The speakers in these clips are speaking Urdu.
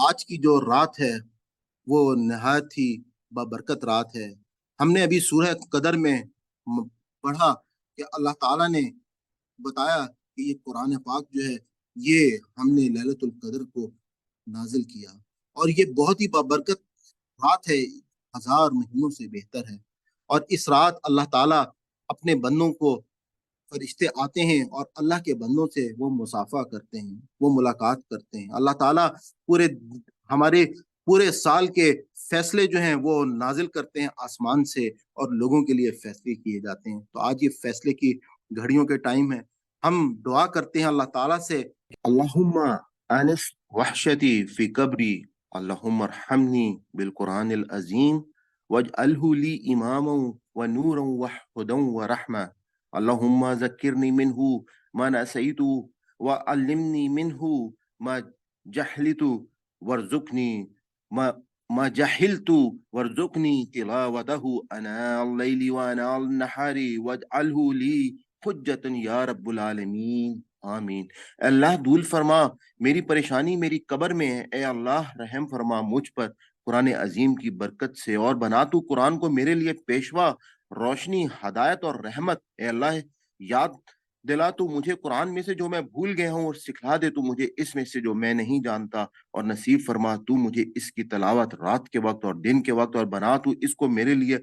آج کی جو رات ہے وہ نہایت ہی بابرکت رات ہے۔ ہم نے ابھی سورہ قدر میں پڑھا کہ اللہ تعالیٰ نے بتایا کہ یہ قرآن پاک جو ہے یہ ہم نے لیلۃ القدر کو نازل کیا، اور یہ بہت ہی بابرکت رات ہے، 1000 مہینوں سے بہتر ہے۔ اور اس رات اللہ تعالیٰ اپنے بندوں کو، فرشتے آتے ہیں اور اللہ کے بندوں سے وہ مصافحہ کرتے ہیں، وہ ملاقات کرتے ہیں۔ اللہ تعالیٰ پورے ہمارے پورے سال کے فیصلے جو ہیں وہ نازل کرتے ہیں آسمان سے، اور لوگوں کے لیے فیصلے کیے جاتے ہیں۔ تو آج یہ فیصلے کی گھڑیوں کے ٹائم ہے۔ ہم دعا کرتے ہیں اللہ تعالیٰ سے، اللہم انس وحشتی فی قبری، اللہم ارحمنی بالقرآن العظیم واجعلہ لی اماما ونورا وہدی ورحمہ، اللہم ذکرنی منہ ما نسیت وعلمنی منہ ما جہلت وارزقنی ما جہلت وارزقنی تلاوتہ اناء اللیل واناء النہار واجعلہ لی حجتا یا رب العالمین، آمین۔ اے اللہ دول فرما، میری پریشانی میری قبر میں ہے، اے اللہ رحم فرما مجھ پر قرآن عظیم کی برکت سے، اور بنا تو قرآن کو میرے لیے پیشوا، روشنی، ہدایت اور رحمت۔ اے اللہ یاد دلا تو مجھے قرآن میں سے جو میں بھول گیا ہوں، اور سکھلا دے تو مجھے اس میں سے جو میں نہیں جانتا، اور نصیب فرما تو مجھے اس کی تلاوت رات کے وقت اور دن کے وقت، اور بنا تو اس کو میرے لیے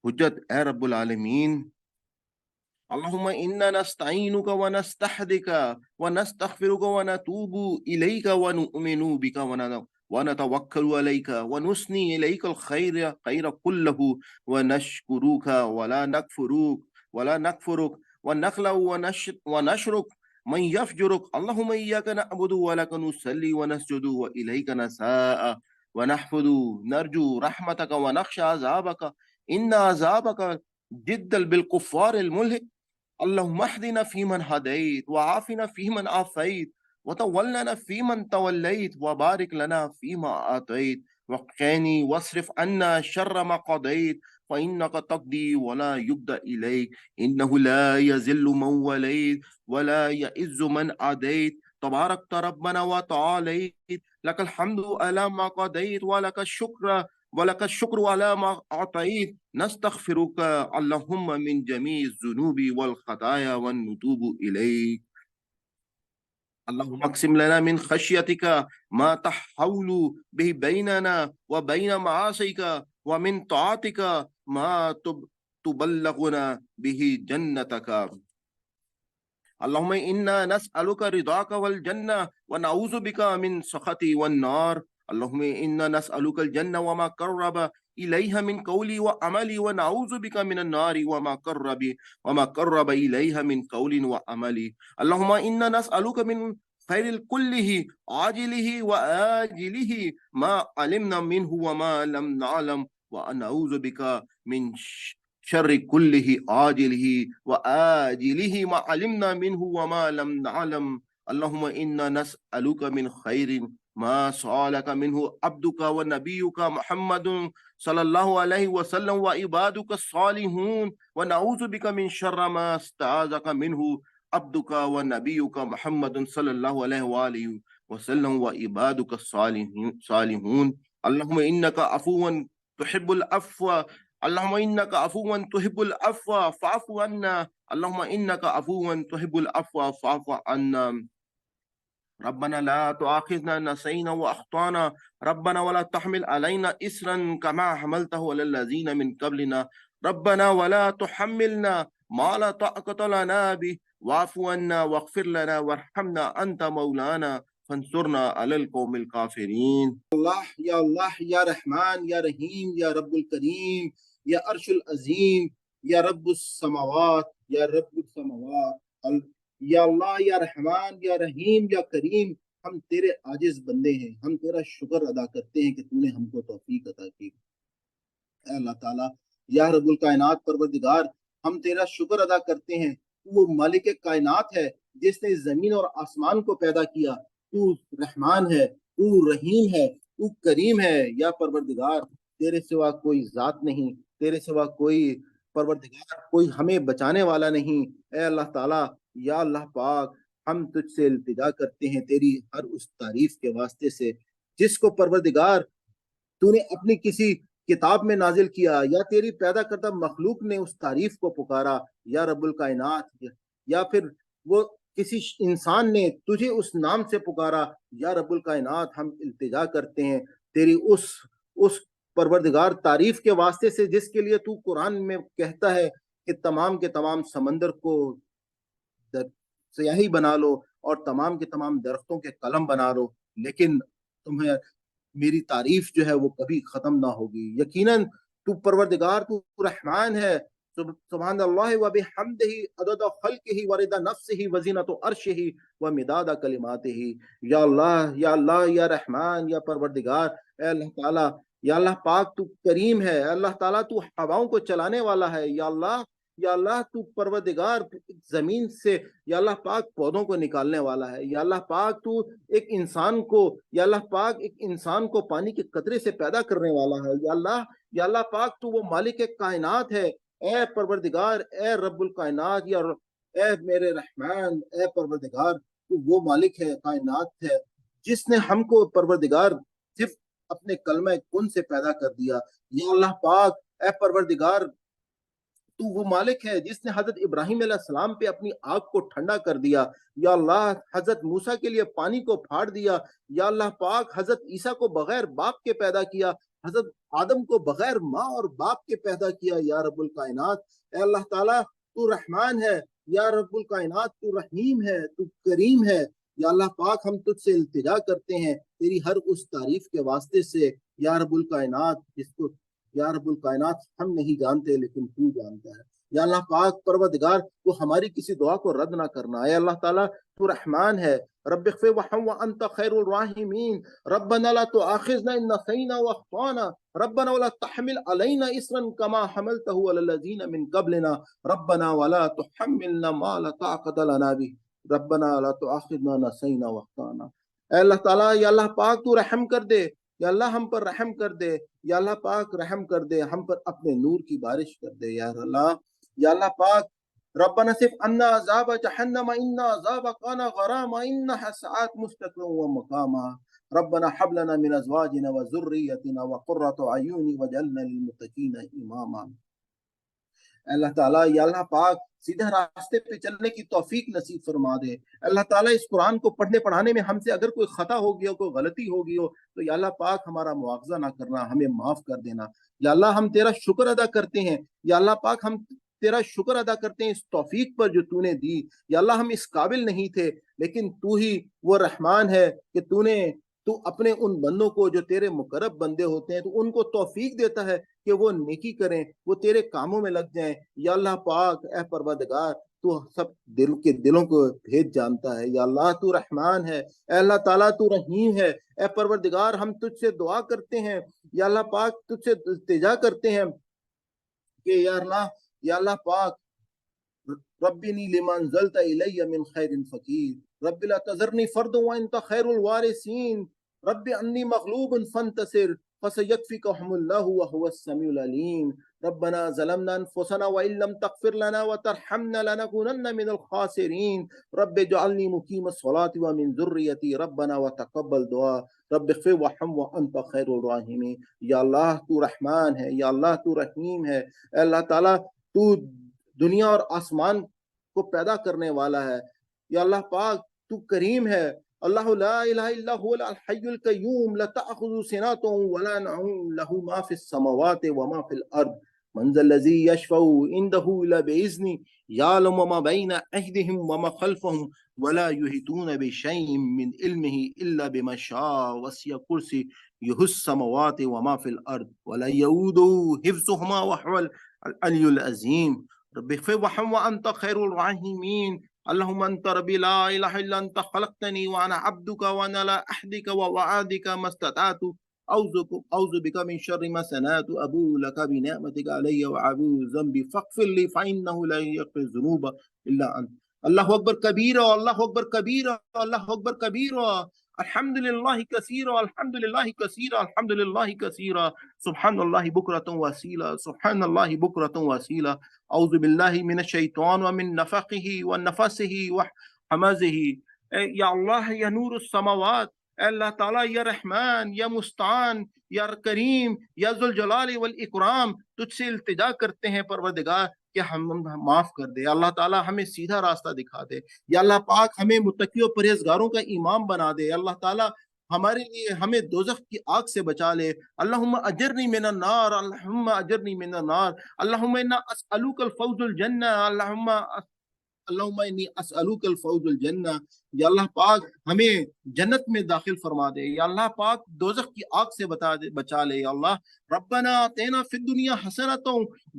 حجت، اے رب العالمین۔ اللہم انا نستعینک ونستحدک ونستغفرک ونتوب الیک ونؤمن بک ونتوکل علیک ونثنی الیک الخیر کلہ ونشکرک ولا نکفرک ونخلع ونشرک من یفجرک، اللہم ایاک نعبد ولک نصلی ونسجد والیک نساء ونحفظ نرجو رحمتک ونخشى عذابک ان عذابک جد بالکفار الملحق، اللهم اهدنا فيمن هديت وعافنا فيمن عافيت وتولنا فيمن توليت وبارك لنا فيما أعطيت وقني واصرف عنا شر ما قضيت فإنك تقضي ولا يقضى إليك إنه لا يذل من وليت ولا يعز من عاديت تبارك ربنا وتعاليت لك الحمد على ما قضيت ولك الشكر على ما أعطيت نستغفرك اللهم من جميع الذنوب والخطايا ونتوب إليك، اللهم اقسم لنا من خشيتك ما تحول به بيننا وبين معاصيك ومن طاعتك ما تبلغنا به جنتك، اللهم إنا نسألك رضاك والجنة ونعوذ بك من سخطك والنار، اللهم إنا نسألك الجنة وما قرب إليها من قول وعمل ونعوذ بك من النار وما قرب إليها من قول وعمل، اللهم إنا نسألك من خير كله عاجله وآجله ما علمنا منه وما لم نعلم ونعوذ بك من شر كله عاجله وآجله ما علمنا منه وما لم نعلم، اللهم إنا نسألك من خير ما سألك منه عبدك ونبيك محمد صلى الله عليه وسلم وعبادك الصالحون ونعوذ بك من شر ما استعاذك منه عبدك ونبيك محمد صلى الله عليه وآله وسلم وعبادك الصالحون، اللهم إنك عفو تحب العفو، اللهم إنك عفو تحب العفو فاعف عنا، اللهم إنك عفو تحب العفو فاعف عنا، ربنا لا تؤاخذنا نسينا وأخطأنا، ربنا ولا تحمل علينا إسرا كما حملته على الذين من قبلنا، ربنا ولا تحملنا ما لا طاقة لنا به واعف عنا واغفر لنا وارحمنا أنت مولانا فانصرنا على القوم الكافرين۔ اللہ یا رحمان یا رحیم یا رب الکریم یا عرش العظیم یا رب السماوات یا رب السماوات، یا اللہ یا رحمان یا رحیم یا کریم، ہم تیرے عاجز بندے ہیں، ہم تیرا شکر ادا کرتے ہیں کہ تو نے ہم کو توفیق عطا کی۔ اے اللہ تعالیٰ یا رب الکائنات پروردگار، ہم تیرا شکر ادا کرتے ہیں، تو وہ مالک کائنات ہے جس نے زمین اور آسمان کو پیدا کیا، تو رحمان ہے، تو رحیم ہے، تو کریم ہے۔ یا پروردگار تیرے سوا کوئی ذات نہیں، تیرے سوا کوئی پروردگار کوئی ہمیں بچانے والا نہیں۔ اے اللہ تعالیٰ یا اللہ پاک، ہم تجھ سے التجا کرتے ہیں تیری ہر اس تعریف کے واسطے سے جس کو پروردگار تو نے اپنی کسی کتاب میں نازل کیا یا تیری پیدا کردہ مخلوق نے اس تعریف کو پکارا یا رب الکائنات، یا پھر وہ کسی انسان نے تجھے اس نام سے پکارا یا رب الکائنات، ہم التجا کرتے ہیں تیری اس پروردگار تعریف کے واسطے سے جس کے لیے تو قرآن میں کہتا ہے کہ تمام کے تمام سمندر کو سیاہی بنا لو اور تمام کے تمام درختوں کے قلم بنا لو، لیکن تمہیں میری تعریف جو ہے وہ کبھی ختم نہ ہوگی۔ یقیناً تو پروردگار، تو رحمان ہے۔ سبحان اللہ و بحمدہ عدد خلقہ و رضا نفسہ و زینت عرشہ و مداد کلماتہ۔ یا اللہ، یا اللہ، یا رحمان، یا پروردگار، اے اللہ تعالیٰ، یا اللہ پاک تو کریم ہے، اللہ تعالیٰ تو ہواؤں کو چلانے والا ہے، یا اللہ، یا اللہ تو پروردگار زمین سے یا اللہ پاک پودوں کو نکالنے والا ہے، یا اللہ پاک تو ایک انسان کو، یا اللہ پاک ایک انسان کو پانی کے قطرے سے پیدا کرنے والا ہے، یا اللہ پاک تو وہ مالک کائنات ہے۔ اے پروردگار، اے رب الکائنات، یا اے میرے رحمان، اے پروردگار، تو وہ مالک ہے، کائنات ہے، جس نے ہم کو پروردگار صرف اپنے کلمہ کن سے پیدا کر دیا۔ یا اللہ پاک، اے پروردگار، تو وہ مالک ہے جس نے حضرت ابراہیم علیہ السلام پہ اپنی آگ کو ٹھنڈا کر دیا۔ یا اللہ، حضرت موسیٰ کے لیے پانی کو پھاڑ دیا۔ یا اللہ پاک، حضرت عیسیٰ کو بغیر باپ کے پیدا کیا، حضرت آدم کو بغیر ماں اور باپ کے پیدا کیا۔ یا رب الکائنات، اے اللہ تعالیٰ تو رحمان ہے، یا رب الکائنات تو رحیم ہے، تو کریم ہے۔ یا اللہ پاک، ہم تجھ سے التجا کرتے ہیں تیری ہر اس تعریف کے واسطے سے، یا رب الکائنات، جس کو یا رب الکائنات ہم نہیں جانتے لیکن تو جانتا ہے۔ یا اللہ پاک پروردگار، تو ہماری کسی دعا کو رد نہ کرنا۔ اے اللہ تعالیٰ تو رحمان ہے۔ رب اغفر وارحم وانت خیر الراحمین، ربنا لا تؤاخذنا ان نسینا واخطانا، ربنا ولا تحمل علينا اصرا كما حملته على الذين من قبلنا، ربنا ولا تحملنا ما لا طاقة لنا به، ربنا لا تؤاخذنا نسینا واخطانا۔ اے اللہ تعالیٰ، یا اللہ پاک تو رحم کر دے، یا اللہ ہم پر رحم کر دے، یا اللہ پاک رحم کر دے، ہم پر اپنے نور کی بارش کر دے یا اللہ۔ یا اللہ پاک، ربنا صف عنا عذاب جہنم ان عذاب کان غراما انها ساءت مستقرا ومقاما، ربنا هب لنا من ازواجنا وذريتنا وقرة اعین واجعلنا للمتقین اماما۔ اللہ تعالیٰ، یا اللہ پاک سیدھے راستے پہ چلنے کی توفیق نصیب فرما دے۔ اللہ تعالیٰ اس قرآن کو پڑھنے پڑھانے میں ہم سے اگر کوئی خطا ہو گیا ہو، کوئی غلطی ہو گئی ہو، تو یا اللہ پاک ہمارا مواخذہ نہ کرنا، ہمیں معاف کر دینا۔ یا اللہ ہم تیرا شکر ادا کرتے ہیں، یا اللہ پاک ہم تیرا شکر ادا کرتے ہیں اس توفیق پر جو تو نے دی۔ یا اللہ ہم اس قابل نہیں تھے، لیکن تو ہی وہ رحمان ہے کہ تو اپنے ان بندوں کو جو تیرے مقرب بندے ہوتے ہیں تو ان کو توفیق دیتا ہے کہ وہ نیکی کریں، وہ تیرے کاموں میں لگ جائیں۔ یا اللہ پاک، اے پروردگار، تو سب دل کے دلوں کو بھید جانتا ہے۔ یا اللہ تو رحمان ہے، اے اللہ تعالیٰ تو رحیم ہے۔ اے پروردگار، ہم تجھ سے دعا کرتے ہیں، یا اللہ پاک تجھ سے التجا کرتے ہیں کہ یا اللہ پاک، ربنی لما انزلت الی من خیر فقیر، رب لا تذرنی فردا وانت خیر الوارثین، رب انی مغلوب فانتصر فسيكفيكهم الله وهو السميع العليم، ربنا ظلمنا انفسنا وان لم تغفر لنا وترحمنا لنكونن من الخاسرين، رب اجعلني مقيم الصلاة ومن ذريتي ربنا وتقبل دعاء، رب اغفر وارحم وانت خیر الراحمین۔ یا اللہ تو رحمان ہے، یا اللہ تو رحیم ہے۔ اے اللہ تعالیٰ تو دنیا اور آسمان کو پیدا کرنے والا ہے، یا اللہ پاک تو کریم ہے۔ اللہ لا الہ الا هو الحی القیوم لا تأخذ سنۃ ولا نوم له ما فی السماوات وما فی الارض، من ذا الذی یشفع عنده الا باذنہ، یعلم ما بین ایدیہم وما خلفہم ولا یحیطون بشیء من علمہ الا بما شاء، وسع کرسیہ السماوات وما فی الارض ولا یؤوده حفظہما وهو العلی العظیم، رب اغفر وارحم وانت خیر الراحمین، اللهم انت ربي لا اله الا انت خلقتني وانا عبدك وانا لا احدك ووعدك ما استطعت، اعوذ بك من شر ما صنعت، ابو لك بنعمتك علي وابو ذنبي فاغفر لي فانه لا يغفر الذنوب الا انت۔ اللہ اکبر کبیرہ، اللہ اکبر کبیرہ، اللہ اکبر کبیرہ، الحمد للہ کثیرہ، الحمد للہ کثیرہ، الحمد للہ کثیرہ، سبحان اللہ بکرۃ واسیلہ، سبحان اللہ بکرۃ واسیلہ، اعوذ باللہ من الشیطان ومن نفخہ ونفثہ وحمزہ۔ یا اللہ، یا نور السماوات اے اللہ تعالیٰ یا رحمان یا مستعان یا کریم یا ذوالجلال والاکرام، تجھ سے التجا کرتے ہیں پروردگار کہ ہم معاف کر دے، اللہ تعالیٰ ہمیں سیدھا راستہ دکھا دے، یا اللہ پاک ہمیں متقی و پرہیزگاروں کا امام بنا دے، اللہ تعالیٰ ہمارے لیے ہمیں دوزخ کی آگ سے بچا لے، اللہم اجرنی من النار، اللہم اجرنی من النار، اللہم انا اسألوک الفوز الجنہ، اللہم انی اسألوک الفوز الجنہ، یا اللہ پاک ہمیں جنت میں داخل فرما دے، یا اللہ پاک دوزخ کی آگ سے بچا لے، یا اللہ ربنا آتینا فی الدنیا حسنۃ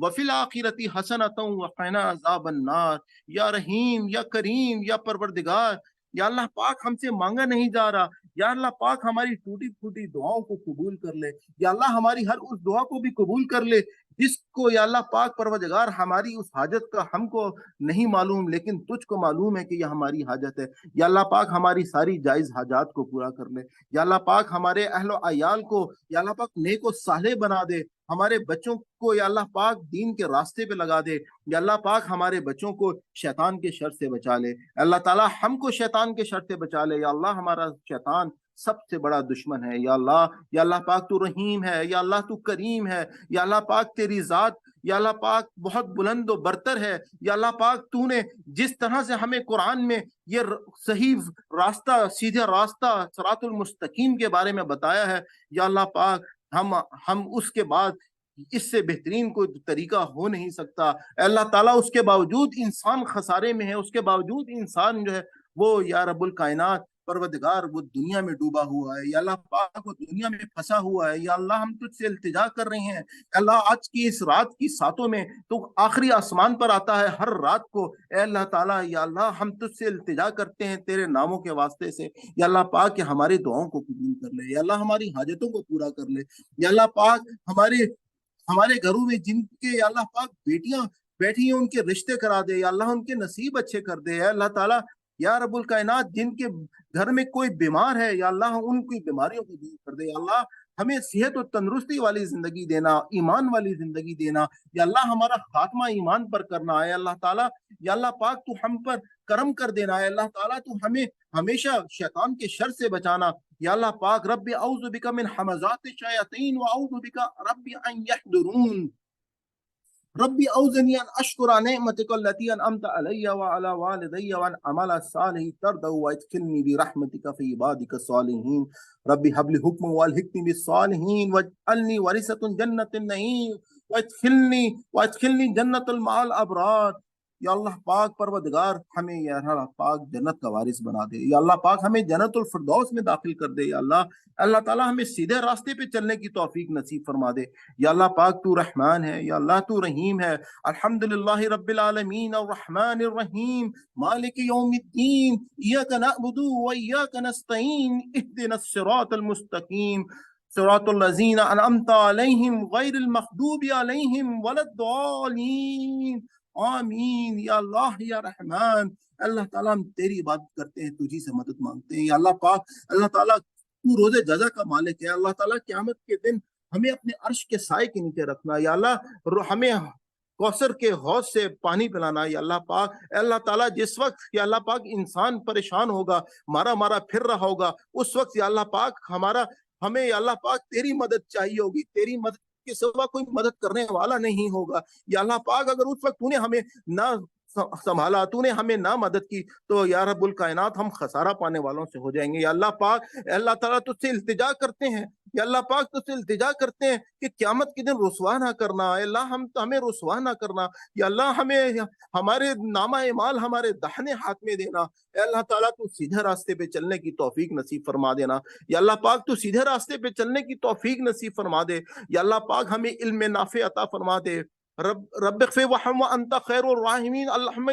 وفی الآخرۃ حسنۃ وقنا عذاب النار، یا رحیم یا کریم یا پروردگار، یا اللہ پاک ہم سے مانگا نہیں جا رہا، یا اللہ پاک ہماری ٹوٹی پھوٹی دعاؤں کو قبول کر لے، یا اللہ ہماری ہر اس دعا کو بھی قبول کر لے جس کو یا اللہ پاک پروردگار ہماری اس حاجت کا ہم کو نہیں معلوم لیکن تجھ کو معلوم ہے کہ یہ ہماری حاجت ہے، یا اللہ پاک ہماری ساری جائز حاجات کو پورا کر لے، یا اللہ پاک ہمارے اہل و عیال کو یا اللہ پاک نیک و صالح بنا دے، ہمارے بچوں کو یا اللہ پاک دین کے راستے پہ لگا دے، یا اللہ پاک ہمارے بچوں کو شیطان کے شر سے بچا لے، اللہ تعالیٰ ہم کو شیطان کے شر سے بچا لے، یا اللہ ہمارا شیطان سب سے بڑا دشمن ہے، یا اللہ پاک تو رحیم ہے، یا اللہ تو کریم ہے، یا اللہ پاک تیری ذات یا اللہ پاک بہت بلند و برتر ہے، یا اللہ پاک تو نے جس طرح سے ہمیں قرآن میں یہ صحیح راستہ، سیدھا راستہ صراط المستقیم کے بارے میں بتایا ہے، یا اللہ پاک ہم اس کے بعد اس سے بہترین کوئی طریقہ ہو نہیں سکتا، اے اللہ تعالیٰ اس کے باوجود انسان خسارے میں ہے، اس کے باوجود انسان جو ہے وہ یا رب الکائنات پروردگار وہ دنیا میں ڈوبا ہوا ہے، یا اللہ پاک وہ دنیا میں پھنسا ہوا ہے، یا اللہ ہم تجھ سے التجا کر رہے ہیں، اللہ آج کی اس رات کی ساتوں میں تو آخری آسمان پر آتا ہے ہر رات کو، اے اللہ تعالیٰ یا اللہ ہم تجھ سے التجا کرتے ہیں تیرے ناموں کے واسطے سے، یا اللہ پاک کہ ہماری دعاؤں کو قبول کر لے، یا اللہ ہماری حاجتوں کو پورا کر لے، یا اللہ پاک ہمارے گھروں میں جن کے یا اللہ پاک بیٹیاں بیٹھی ہیں ان کے رشتے کرا دے، یا اللہ ان کے نصیب اچھے کر دے، اے اللہ تعالیٰ یا رب الکائنات جن کے گھر میں کوئی بیمار ہے یا اللہ ان کی بیماریوں کو دور کر دے، یا اللہ ہمیں صحت و تندرستی والی زندگی دینا، ایمان والی زندگی دینا، یا اللہ ہمارا خاتمہ ایمان پر کرنا ہے، اللہ تعالیٰ یا اللہ پاک تو ہم پر کرم کر دینا ہے، اللہ تعالیٰ تو ہمیں ہمیشہ شیطان کے شر سے بچانا، یا اللہ پاک رب اعوذ بک من حمزات الشیاطین واعوذ بک رب ان یحضرون، ربی اوزنی ان اشکر نعمتک التي انعمت علی وعلى والدی وان اعمل صالحا ترضاه وادخلنی برحمتک فی عبادک الصالحین، ربی هب لی حکما والحقنی بالصالحین واجعلنی ورثة جنة النعیم وادخلنی جنت المع الابرار، یا اللہ پاک پروردگار ہمیں یا اللہ پاک جنت کا وارث بنا دے، یا اللہ پاک ہمیں جنت الفردوس میں داخل کر دے، یا اللہ تعالیٰ ہمیں سیدھے راستے پہ چلنے کی توفیق نصیب فرما دے، یا اللہ پاک تو رحمان ہے، یا اللہ تو رحیم ہے، الحمدللہ رب العالمین الرحمن الرحیم مالک یوم الدین ایاک نعبد و ایاک نستعین اہدنا الصراط المستقیم صراط الذین انعمت علیہم غیر المغضوب علیہم ولا الضالین آمین، یا اللہ یا رحمان، اللہ تعالیٰ ہم تیری عبادت کرتے ہیں، تجھی سے مدد مانگتے ہیں، یا اللہ پاک اللہ تعالیٰ تو روز جزا کا مالک ہے، اللہ تعالیٰ قیامت کے دن ہمیں اپنے عرش کے سائے کے نیچے رکھنا، یا اللہ ہمیں کوثر کے حوض سے پانی پلانا، یا اللہ پاک اللہ تعالیٰ جس وقت یا اللہ پاک انسان پریشان ہوگا، مارا پھر رہا ہوگا، اس وقت یا اللہ پاک ہمیں یا اللہ پاک تیری مدد چاہیے ہوگی، تیری مدد کے سوا کوئی مدد کرنے والا نہیں ہوگا، یا اللہ پاک اگر اس وقت تو نے ہمیں نہ سنبھالا، تو نے ہمیں نہ مدد کی تو یا رب الکائنات ہم خسارہ پانے والوں سے ہو جائیں گے، یا اللہ پاک اللہ تعالیٰ تجھ سے التجا کرتے ہیں، یا اللہ پاک تجھ سے التجا کرتے ہیں کہ قیامت کے دن رسوا نہ کرنا، اے اللہ ہمیں رسوا نہ کرنا، یا اللہ ہمیں ہمارے نامہ اعمال ہمارے داہنے ہاتھ میں دینا، اے اللہ تعالیٰ تو سیدھے راستے پہ چلنے کی توفیق نصیب فرما دینا، یا اللہ پاک تو سیدھے راستے پہ چلنے کی توفیق نصیب فرما دے، یا اللہ پاک ہمیں علم نافع عطا فرما دے، رب اغفر وارحم وانت خیر الراحمین، اللہم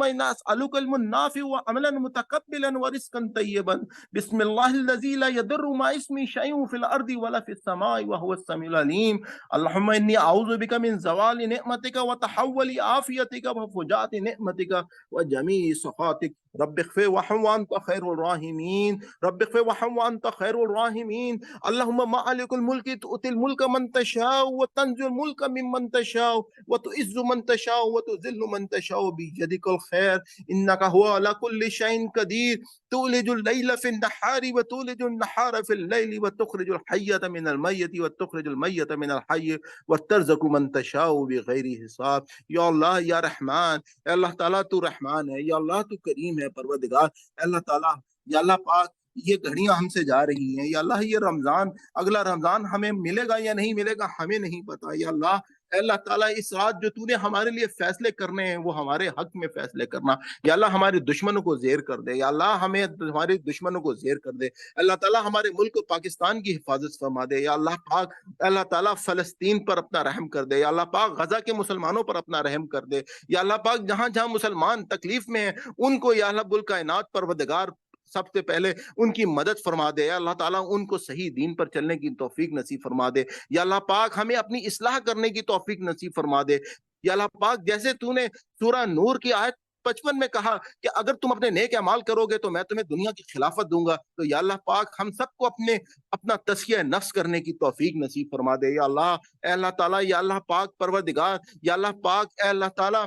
انا اسألک علما نافعا وعملا متقبلا ورزقا طیبا، بسم اللہ الذی لا یضر مع اسمہ شیء فی الارض ولا فی السماء وهو السمیع العلیم، اللہم انی اعوذ بک من زوال نعمتک وتحول عافیتک وفجاءة نعمتک وجمیع سخطک، رب اغفر وارحم وانت خیر الراحمین، رب اغفر وارحم وانت خیر الراحمین، اللہم مالک الملک تؤتی الملک من تشاء وتنزع الملک ممن من تشاء وتعز من تشاء وتذل من تشاء بيدك الخير إنك هو على كل شيء قدير تولج الليل في النهار وتولج النهار في الليل وتخرج الحي من الميت وتخرج الميت من الحي وترزق من تشاء بغیر حساب. یا اللہ یا رحمان، اے اللہ تعالیٰ تو رحمان ہے، یا اللہ تو کریم ہے پروردگار. اے اللہ تعالیٰ یا اللہ پاک یہ گھڑیاں ہم سے جا رہی ہیں، یا اللہ یہ رمضان، اگلا رمضان ہمیں ملے گا یا نہیں ملے گا ہمیں نہیں پتا. یا اللہ اے اللہ تعالیٰ اس رات جو تو نے ہمارے لیے فیصلے کرنے ہیں وہ ہمارے حق میں فیصلے کرنا. یا اللہ ہمارے دشمنوں کو زیر کر دے، یا اللہ ہمیں ہمارے دشمنوں کو زیر کر دے. اللہ تعالیٰ ہمارے ملک پاکستان کی حفاظت فرما دے. یا اللہ پاک اللہ تعالیٰ فلسطین پر اپنا رحم کر دے. یا اللہ پاک غزہ کے مسلمانوں پر اپنا رحم کر دے. یا اللہ پاک جہاں جہاں مسلمان تکلیف میں ہیں ان کو یا اللہ الکائنات پروردگار سب سے پہلے ان کی مدد فرما دے. یا اللہ تعالیٰ ان کو صحیح دین پر چلنے کی توفیق نصیب فرما دے. یا اللہ پاک ہمیں اپنی اصلاح کرنے کی توفیق نصیب فرما دے. یا اللہ پاک جیسے تو نے سورہ نور کی آیت 55 میں کہا کہ اگر تم اپنے نیک اعمال کرو گے تو میں تمہیں دنیا کی خلافت دوں گا، تو یا اللہ پاک ہم سب کو اپنا تزکیہ نفس کرنے کی توفیق نصیب فرما دے. یا اللہ اے اللہ تعالیٰ یا اللہ پاک پروردگار یا اللہ پاک اے اللہ تعالیٰ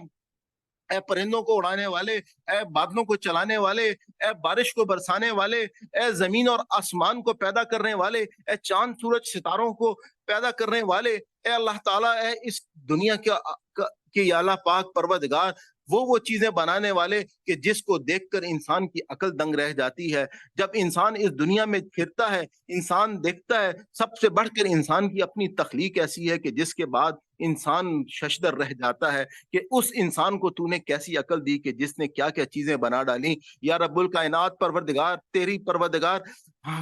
اے پرندوں کو اڑانے والے، اے بادلوں کو چلانے والے، اے بارش کو برسانے والے، اے زمین اور آسمان کو پیدا کرنے والے، اے چاند سورج ستاروں کو پیدا کرنے والے، اے اللہ تعالیٰ اے اس دنیا کے یا اللہ پاک پروردگار وہ چیزیں بنانے والے کہ جس کو دیکھ کر انسان کی عقل دنگ رہ جاتی ہے. جب انسان اس دنیا میں پھرتا ہے انسان دیکھتا ہے سب سے بڑھ کر انسان کی اپنی تخلیق ایسی ہے کہ جس کے بعد انسان ششدر رہ جاتا ہے کہ اس انسان کو تو نے کیسی عقل دی کہ جس نے کیا کیا چیزیں بنا ڈالی. یا رب الکائنات پروردگار تیری پروردگار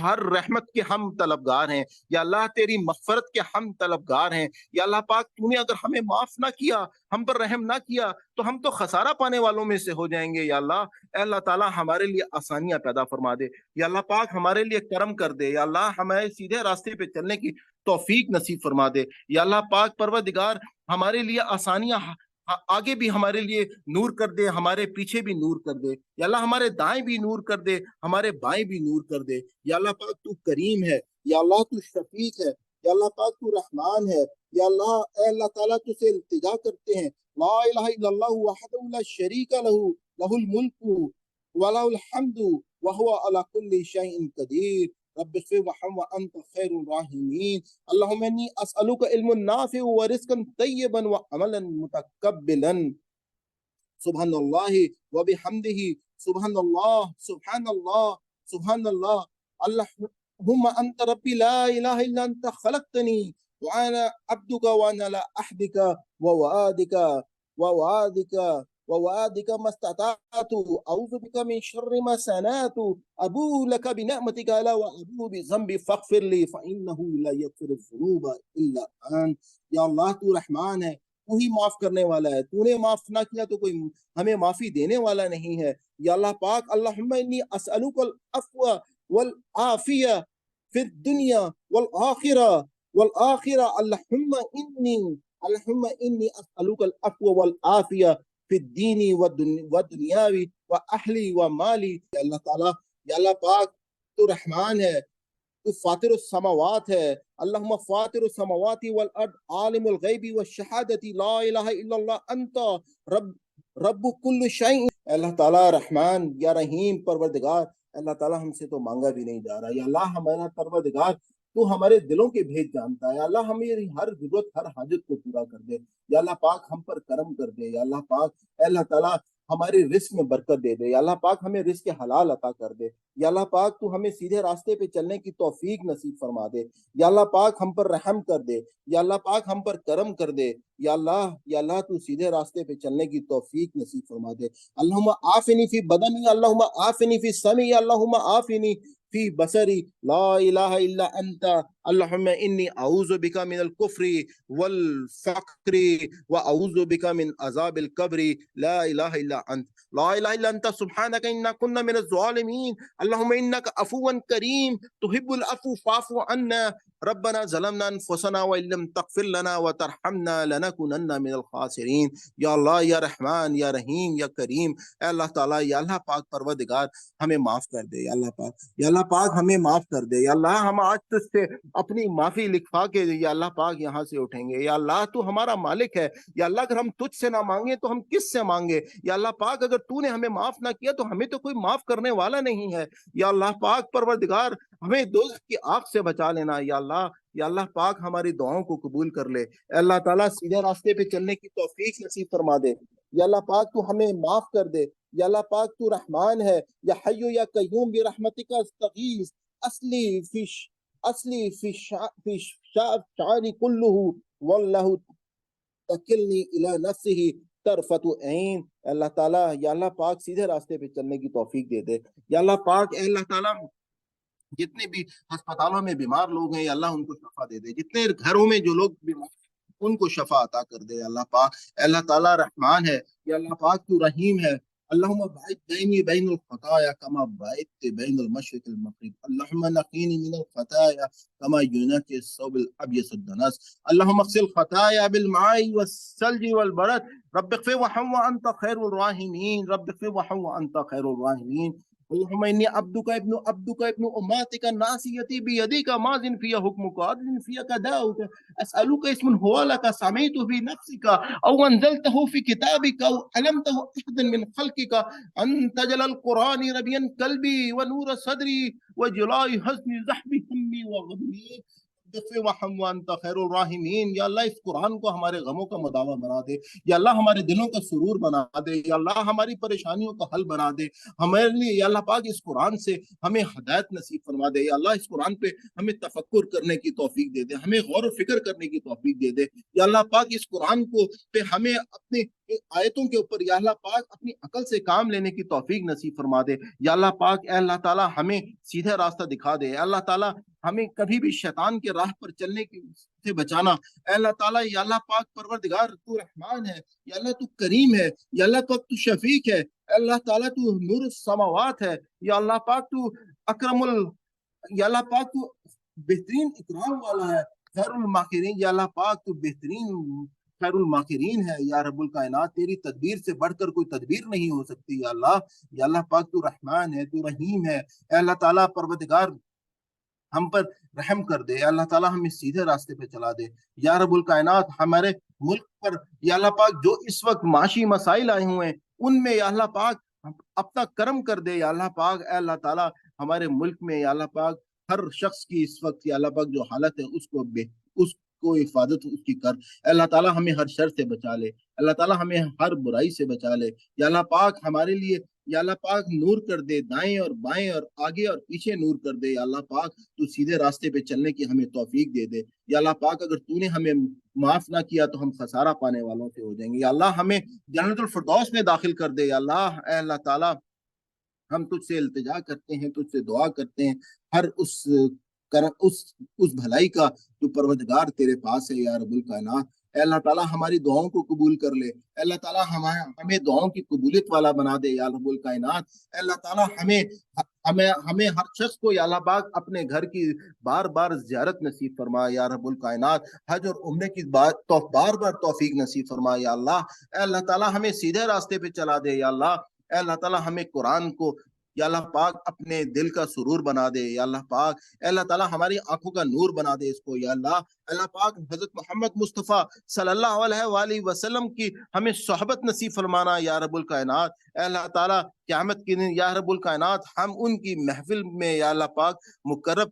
ہر رحمت کے ہم طلبگار ہیں. یا اللہ تیری مغفرت کے ہم طلبگار ہیں. یا اللہ پاک تو نے اگر ہمیں معاف نہ کیا، ہم پر رحم نہ کیا تو ہم تو خسارہ پانے والوں میں سے ہو جائیں گے. یا اللہ اے اللہ تعالیٰ ہمارے لیے آسانیاں پیدا فرما دے. یا اللہ پاک ہمارے لیے کرم کر دے. یا اللہ ہمیں سیدھے راستے پہ چلنے کی توفیق نصیب فرما دے. یا اللہ پاک پروردگار ہمارے لیے آسانیاں آگے بھی ہمارے لیے نور کر دے، ہمارے پیچھے بھی نور کر دے. یا اللہ ہمارے دائیں بھی نور کر دے، ہمارے بائیں بھی نور کر دے. یا اللہ پاک تو کریم ہے، یا اللہ تو شفیق ہے، یا اللہ پاک تو رحمان ہے. یا اللہ اے اللہ تعالیٰ تو سے التجا کرتے ہیں لا الہ الا اللہ وحدہ لا شریک لہ لہ الملک ولہ الحمد وہو علی کل شیء قدیر رب اغفر وارحم وانت خیر الراحمین. اللہم انی اسألک علم نافع ورزقا طیبا وعملا متقبلا. سبحان اللہ وبحمدہ سبحان اللہ سبحان اللہ سبحان اللہ. اللہم انت ربی لا الہ الا انت خلقتنی وانا عبدک وانا لا احدک ووعدك ما استطعت اعوذ بك من شر ما صنعت ابو لك بنعمتك علي وابو بذنبي فاغفر لي فانه لا يغفر الذنوب الا انت. یا اللہ تو رحمان ہے، تو ہی معاف کرنے والا ہے، تو نے معاف نہ کیا تو کوئی ہمیں معافی دینے والا نہیں ہے. یا اللہ پاک اللہم انی اسألک العفو والعافیہ فی الدنیا والآخرہ اللہم انی اسألک العفو والعافیہ فی الدین والدنیاوی واہلی ومالی. یا اللہ تعالیٰ یا اللہ پاک تو رحمان ہے، تو فاطر السماوات ہے. اللہم فاطر السماوات والارض عالم الغیب والشہادت لا الہ الا اللہ انت رب کل شیء. اللہ تعالیٰ رحمان یا رحیم پروردگار اللہ تعالیٰ ہم سے تو مانگا بھی نہیں جا رہا. یا اللہ ہمارا پروردگار تو ہمارے دلوں کے بھید جانتا ہے. یا اللہ ہماری ہر ضرورت ہر حاجت کو پورا کر دے. یا اللہ پاک ہم پر کرم کر دے. یا اللہ پاک اے اللہ تعالیٰ ہمارے رزق میں برکت دے دے. یا اللہ پاک ہمیں رزق حلال عطا کر دے. یا اللہ پاک تو ہمیں سیدھے راستے پہ چلنے کی توفیق نصیب فرما دے. یا اللہ پاک ہم پر رحم کر دے. یا اللہ پاک ہم پر کرم کر دے. یا اللہ تو سیدھے راستے پہ چلنے کی توفیق نصیب فرما دے. اللہم عافنی فی بدنی اللہم عافنی فی سمعی اللہم عافنی فی بصری لا الہ الا انت اللہم انی اعوذ بک من الکفر والفقر واعوذ بک من عذاب القبر لا الہ الا انت لا الہ الا انت سبحانک انا کنا من الظالمین اللہم انک عفو کریم تحب العفو فاعف عنا ربنا ظلمنا انفسنا وان لم تغفر لنا وترحمنا لنكونن من الخاسرین. یا اللہ یا رحمان یا رحیم یا کریم اے اللہ تعالیٰ یا اللہ پاک پروردگار ہمیں معاف کر دے. یا اللہ پاک ہمیں معاف کر دے. یا اللہ ہم آج تجھ سے اپنی معافی لکھوا کے یا اللہ پاک یہاں سے اٹھیں گے۔ یا اللہ تو ہمارا مالک ہے، یا اللہ اگر ہم تجھ سے نہ مانگیں تو ہم کس سے مانگے؟ یا اللہ پاک اگر تو نے ہمیں معاف نہ کیا تو ہمیں تو کوئی معاف کرنے والا نہیں ہے۔ یا اللہ پاک پروردگار ہمیں دوزخ کی آگ سے بچا لینا۔ یا اللہ پاک ہماری دعاؤں کو قبول کر لے۔ اے اللہ تعالیٰ سیدھے راستے پہ چلنے کی توفیق نصیب فرما دے۔ یا اللہ پاک تو ہمیں معاف کر دے۔ یا اللہ پاک تو رحمان ہے، یا حیو یا قیوم برحمتک استغیث اصلی فی شعری کلہ واللہ تکلنی الی نفسہ طرفت عین۔ اللہ تعالیٰ یا اللہ پاک سیدھے راستے پہ چلنے کی توفیق دے دے۔ یا اللہ پاک اے اللہ تعالیٰ جتنے بھی ہسپتالوں میں بیمار لوگ ہیں یا اللہ ان کو شفا دے دے، جتنے گھروں میں جو لوگ بیمار ان کو شفا عطا کر دے۔ اللہ پاک اے اللہ تعالیٰ رحمان ہے، یا اللہ پاک تو رحیم ہے۔ اللہم باعد بینی بین الخطایا کما باعدت بین المشرق المغرب، اللہم نقینی من الخطایا کما ینقی الثوب الابیض الدنس، اللہم اغسل خطایا بالماء والثلج والبرد، رب اغفر وارحم وانت خیر الراحمین، رب اغفر وارحم وانت خیر الراحمین۔ اللہم انی عبدک ابن اماتک ناصیتی بیدیک ماض فی حکمک عدل فی قضاؤک، اسألک اسم هو لک سمیت فی نفسک او انزلته فی کتابک او علمته احدا من خلقک ان تجعل القرآن ربیع قلبی ونور صدری وجلاء حزن ذهب ہمی وغمی وارحم وانت خیر الراحمین۔ یا اللہ اس قرآن کو ہمارے غموں کا مداوا بنا دے، یا اللہ ہمارے دلوں کا سرور بنا دے، یا اللہ ہماری پریشانیوں کا حل بنا دے ہمارے لیے۔ یا اللہ پاک اس قرآن سے ہمیں ہدایت نصیب فرما دے، یا اللہ اس قرآن پہ ہمیں تفکر کرنے کی توفیق دے دے، ہمیں غور و فکر کرنے کی توفیق دے دے۔ یا اللہ پاک اس قرآن کو پہ ہمیں اپنے آیتوں کے اوپر یا اللہ پاک اپنی عقل سے کام لینے کی توفیق نصیب فرما دے۔ یا اللہ پاک اے اللہ تعالیٰ ہمیں سیدھا راستہ دکھا دے۔ اے اللہ تعالیٰ ہمیں کبھی بھی شیطان کے راہ پر چلنے سے بچانا۔ اے اللہ تعالیٰ یا اللہ پاک پروردگار تو رحمان ہے، یا اللہ تو کریم ہے، یا اللہ پاک تو شفیق ہے، اے اللہ تعالیٰ تو نور السماوات ہے، یا اللہ پاک تو یا اللہ پاک تو بہترین اکرام والا ہے، خیر الماکرین۔ یا اللہ پاک تو بہترین خیر الماکرین ہے، یا رب الکائنات تیری تدبیر سے بڑھ کر کوئی تدبیر نہیں ہو سکتی۔ یا اللہ پاک تو رحمان ہے، تو رحیم ہے۔ اے اللہ تعالیٰ پروردگار ہم پر رحم کر دے، یا اللہ تعالیٰ ہمیں سیدھے راستے پہ چلا دے۔ یا رب الکائنات ہمارے ملک پر یا اللہ پاک جو اس وقت معاشی مسائل آئے ہوئے ہیں ان میں یا اللہ پاک اپنا کرم کر دے۔ یا اللہ پاک اے اللہ تعالیٰ ہمارے ملک میں یا اللہ پاک ہر شخص کی اس وقت یا اللہ پاک جو حالت ہے اس کو حفاظت اس کی کر۔ اے اللہ تعالیٰ ہمیں ہر شر سے بچا لے، اللہ تعالیٰ ہمیں ہر برائی سے بچا لے۔ یا اللہ پاک ہمارے لیے یا اللہ پاک نور کر دے، دائیں اور بائیں اور آگے اور پیچھے نور کر دے۔ یا اللہ پاک تو سیدھے راستے پہ چلنے کی ہمیں توفیق دے دے۔ یا اللہ پاک اگر تو نے ہمیں معاف نہ کیا تو ہم خسارہ پانے والوں سے ہو جائیں گے۔ یا اللہ ہمیں جنت الفردوس میں داخل کر دے۔ یا اللہ اے اللہ تعالیٰ ہم تجھ سے التجا کرتے ہیں، تجھ سے دعا کرتے ہیں ہر اس بھلائی کا جو پروردگار تیرے پاس ہے یا رب الکائنات۔ اے اللہ تعالیٰ ہماری دعاؤں کو قبول کر لے، اے اللہ تعالیٰ ہمیں دعاؤں کی قبولیت والا بنا دے یا رب الکائنات۔ اے اللہ تعالیٰ ہمیں ہر شخص کو یا اللہ پاک اپنے گھر کی بار بار زیارت نصیب فرما یا رب الکائنات، حج اور عمرے کی بار بار توفیق نصیب فرما یا اللہ۔ اے اللہ تعالیٰ ہمیں سیدھے راستے پہ چلا دے یا اللہ۔ اے اللہ تعالیٰ ہمیں قرآن کو یا اللہ پاک اپنے دل کا سرور بنا دے یا اللہ پاک۔ اے اللہ تعالیٰ ہماری آنکھوں کا نور بنا دے اس کو یا اللہ۔ اللہ پاک حضرت محمد مصطفیٰ صلی اللہ علیہ وآلہ وسلم کی ہمیں صحبت نصیب فرمانا یا رب الکائنات۔ اے اللہ تعالیٰ قیامت کے دن یا رب الکائنات ہم ان کی محفل میں یا اللہ پاک مقرب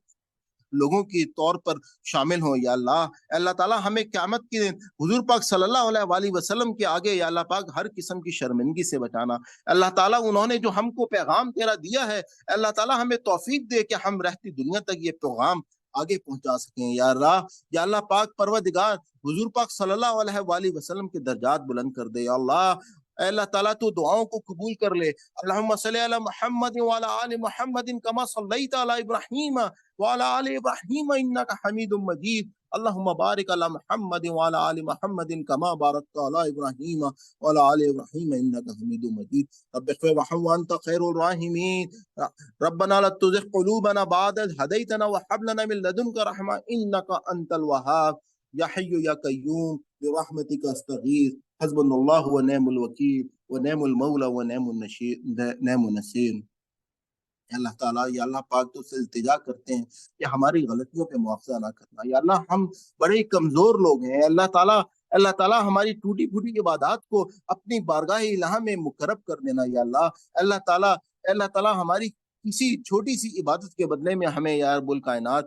لوگوں کی طور پر شامل ہوں یا اللہ۔ اے اللہ تعالیٰ ہمیں قیامت کے دن حضور پاک صلی اللہ علیہ وآلہ وسلم کے آگے یا اللہ پاک ہر قسم کی شرمندگی سے بچانا۔ اللہ تعالیٰ انہوں نے جو ہم کو پیغام تیرا دیا ہے، اللہ تعالیٰ ہمیں توفیق دے کہ ہم رہتی دنیا تک یہ پیغام آگے پہنچا سکیں یا اللہ۔ یا اللہ پاک پروردگار حضور پاک صلی اللہ علیہ وآلہ وسلم کے درجات بلند کر دے یا اللہ۔ اے اللہ تعالیٰ تو دعاؤں کو قبول کر لے۔ اللہم صلی علی محمد وعلی آل محمد کما صلیت علی ابراہیم وعلی آل ابراہیم انک حمید مجید، اللہم بارک علی محمد وعلی آل محمد کما بارکت علی ابراہیم وعلی آل ابراہیم انک حمید مجید، رب اغفر وارحم وانت خیر الراحمین، ربنا لا تزغ قلوبنا بعد اذ ہدیتنا وہب لنا من لدنک رحمہ انک انت الوہاب، یا حی یا قیوم برحمتک استغیث، حسبنا اللہ ونعم الوکیل ونعم المولا ونعم النصیر۔ اللہ تعالیٰ یا اللہ پاک تو سے التجا کرتے ہیں کہ ہماری غلطیوں پہ مواخذہ نہ کرنا یا اللہ، ہم بڑے کمزور لوگ ہیں اللہ تعالیٰ، اللہ تعالیٰ ہماری ٹوٹی پھوٹی عبادات کو اپنی بارگاہ الہ میں مقرب کر دینا یا اللہ، اللہ تعالیٰ، اللہ تعالیٰ ہماری کسی چھوٹی سی عبادت کے بدلے میں ہمیں یا رب الکائنات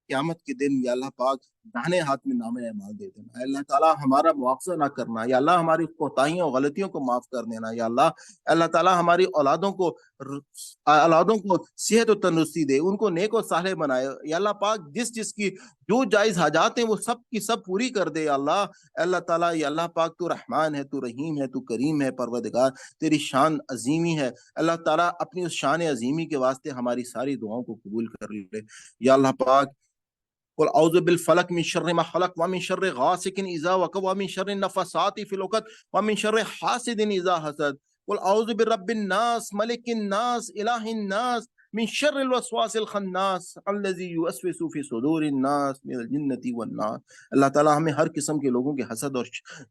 قیامت کے دن یا اللہ پاک داہنے ہاتھ میں نام اعمال دے دینا، اللہ تعالیٰ ہمارا مواخذہ نہ کرنا یا اللہ، ہماری کوتاہیوں اور غلطیوں کو معاف کر دینا یا اللہ، اللہ تعالیٰ ہماری اولادوں کو صحت و تندرستی دے، ان کو نیک و صالح بنائے یا اللہ پاک، جس کی جو جائز حاجات ہیں وہ سب کی سب پوری کر دے یا اللہ، اللہ تعالیٰ یا اللہ پاک تو رحمان ہے، تو رحیم ہے، تو کریم ہے، پروردگار تیری شان عظیمی ہے، اللہ تعالیٰ اپنی اس شان عظیمی کے واسطے ہماری ساری دعاؤں کو قبول کر لے یا اللہ پاک۔ قل اعوذ بالفلق من شر ما خلق ومن شر غاسق اذا وقب ومن شر النفاثات في العقد ومن شر حاسد اذا حسد قل اعوذ برب الناس ملك الناس اله الناس من شر الوسواس الخناس الذي يوسوس في صدور الناس من الجنة والناس۔ اللہ تعالیٰ ہمیں ہر قسم کے لوگوں کے حسد اور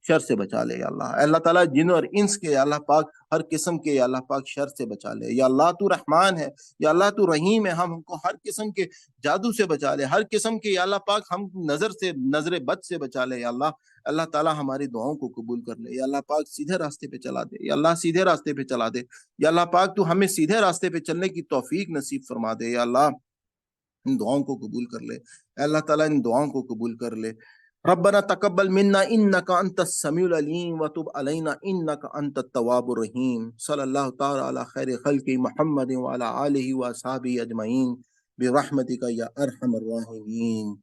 شر سے بچا لے یا اللہ، اللہ تعالیٰ جن اور انس کے یا اللہ پاک ہر قسم کے یا اللہ پاک شر سے بچا لے یا اللہ، تو رحمان ہے یا اللہ، تو رحیم ہے، ہم کو ہر قسم کے جادو سے بچا لے، ہر قسم کے یا اللہ پاک ہم نظر بد سے بچا لے یا اللہ، اللہ تعالیٰ ہماری دعاؤں کو قبول کر لے یا اللہ پاک، سیدھے راستے پہ چلا دے یا اللہ، سیدھے راستے پہ چلا دے یا اللہ پاک، تو ہمیں سیدھے راستے پہ چلنے کی توفیق نصیب فرما دے یا اللہ، ان دعاؤں کو قبول کر لے اللہ تعالیٰ، ان دعاؤں کو قبول کر لے۔ ربنا تقبل منا انك انت السميع العليم وتب علينا انك انت التواب الرحيم صلی اللہ تعالی علی خیر خلق محمد وعلى آلہ واصحابہ اجمعین برحمتک یا ارحم الراحمین۔